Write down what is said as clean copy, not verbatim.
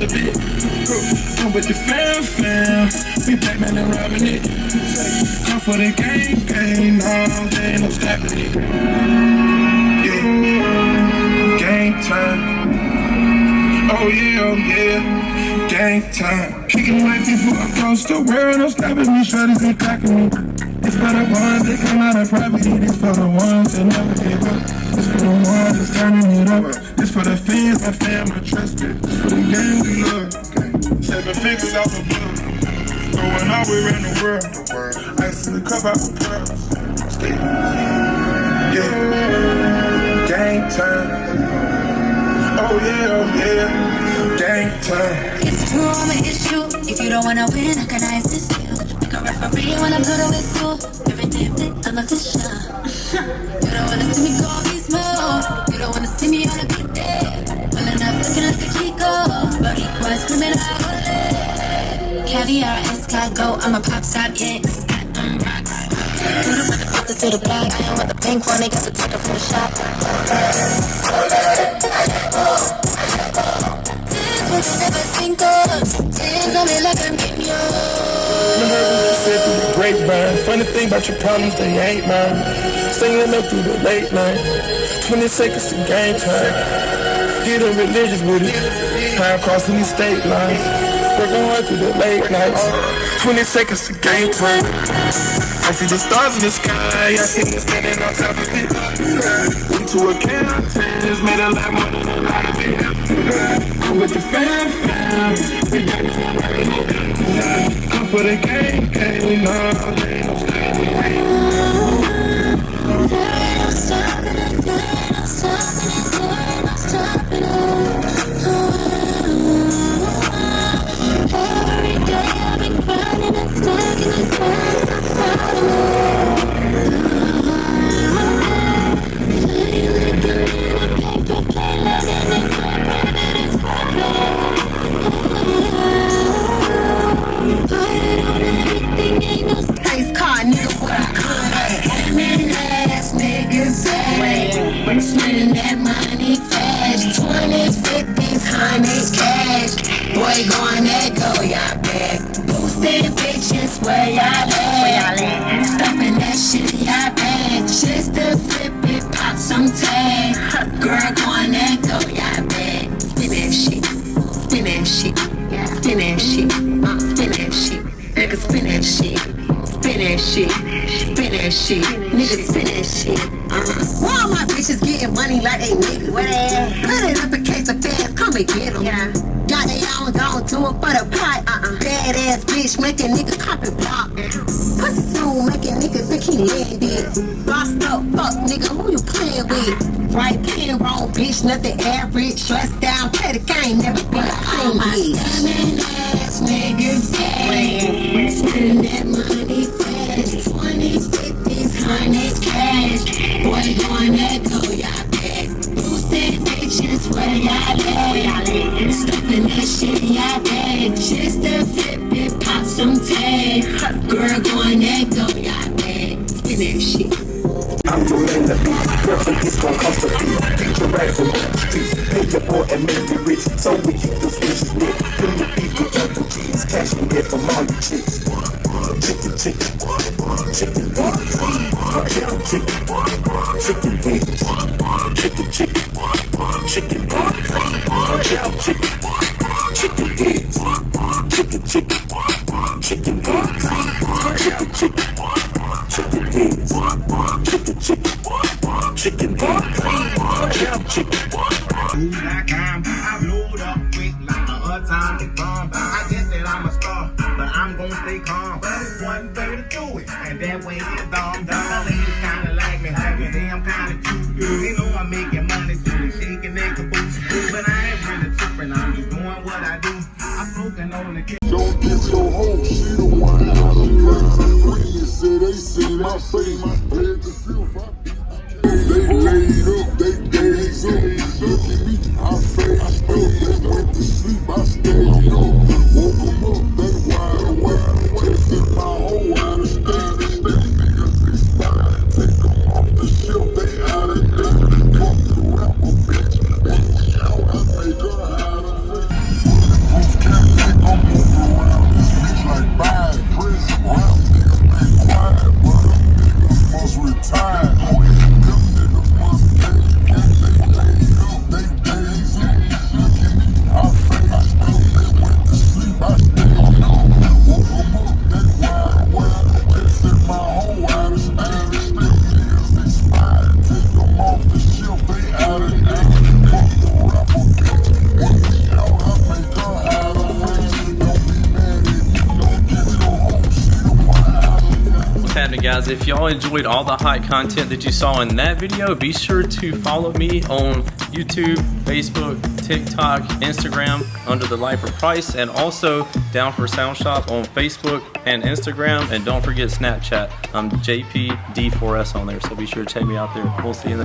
Come with the fam, we Batman and robbing it. Come for the gang, no, they ain't no stopping it. Yeah, gang time. Oh yeah, gang time. Kicking white people across the world, no stopping me, shorty be clocking me. This for the ones that come out of poverty, this for the ones that never give up. This for the ones that's turning it up. This for the fans, my fam, I trust it. This for the game we love. 7 figures out the blood. Going all the way around the world. Ice in the cup out the pearls. Yeah. Gang time. Oh yeah. Gang time. It's true, I'm an issue. If you don't wanna win, I can assist you. Like a referee when I blow the whistle. Every damn day, I'm official. You don't wanna see me go be smooth. You don't wanna see me on a good day. Pulling up looking like a Chico. But equal screaming out. Caviar, escargot, I'm a pop stop, yeah. Got them rocks. To the motherfuckers to the block. I am with the pink one, they got the ticket from the shop. This one you never think of. This on me like I'm getting yours. Remember what you said through the grapevine. Funny thing about your problems, they ain't mine. Staying up through the late night. 20 seconds to game time. Getting religious with it. High crossing these state lines. Working hard through the late nights. 20 seconds to game time. I see the stars in the sky. I see you standing on top of it. Into a canteen, made a lot more than a lot of it. I'm with the fam. We got this one right here. Come for the gang, no, they ain't no stopping it. Every day I've been grinding and stacking and stacking and stacking. Feeling like a little paper plane, loving and clapping and it's Put on everything, ain't no space car, nigga, what I could. Scamming ass niggas say, spending that money fast. 20s, 50s, 100s cash. Boy, going that go, y'all back. Boosting bitches, where y'all at? Stuffing that shit, y'all back. Just to flip it, pop some tag. Girl, going that go, y'all back. Spin that shit, spin that shit, spin that shit, spin that shit. Nigga, spin that shit, spin that shit, spin that shit. Nigga, spin that shit. Why all my bitches getting money like they niggas? Put it up in case of fans, come and get them. Yeah. Got they own, don't do it for the pot. Badass bitch, make a nigga cop and block. Pussy smooth, make a nigga think he landed. Bossed up, fuck nigga, who you playing with? Right pen, wrong bitch, nothing average. Stressed down, play the game, never been a clean bitch. Scamming ass niggas, yeah. Spending that money fast. 20s, 50s, 100s cash. Boy, going that go, y'all back. Boosted bitches, where y'all at? Stuffing that shit, y'all back. Just to flip it, pop some tag. Girl, going that go, y'all back. Spin that shit. I'm doing the beat, girl, so it's gon' cost a fee. Get your rag from the streets, pay your boy and make you rich. So we keep the switches lit, bring the beef with Uncle G's. Cash you get from all your chicks. Chicken, chicken, chicken wings. Chicken, chicken, chicken wings. Chicken, chicken, chicken wings. Chicken, chicken, chicken wings. Chicken, chicken, chicken wings. Chicken, chicken, chicken wings. Chicken, chicken, chicken wings. Chicken, chicken. I blowed up quick like the atomic bomb. I guess that I'm a star, but I'm gonna stay calm. There's one way to do it, and that way is dumb. The ladies kinda like me, you say I'm kinda cute. They know I'm making money, so they shaking their caboose. But I ain't really tripping, I'm just doing what I do. I'm smoking on the don't get your hoe, she the one out of place. When you say they see my face, head to feel they laid up, they days up. Look at me, I say I still just went to sleep, I stayed up. Woke them up, they wide awake. Tested my whole out of state. Them niggas is fine, take them off the shelf, they out of date. Fuck the rapper, bitch. Shout, I make her out of fake. guys, if y'all enjoyed all the hot content that you saw in that video, be sure to follow me on YouTube, Facebook, TikTok, Instagram under the Lifer Price, and also Down for Sound Shop on Facebook and Instagram. And don't forget Snapchat. I'm JPD4S on there, so be sure to check me out there. We'll see you in the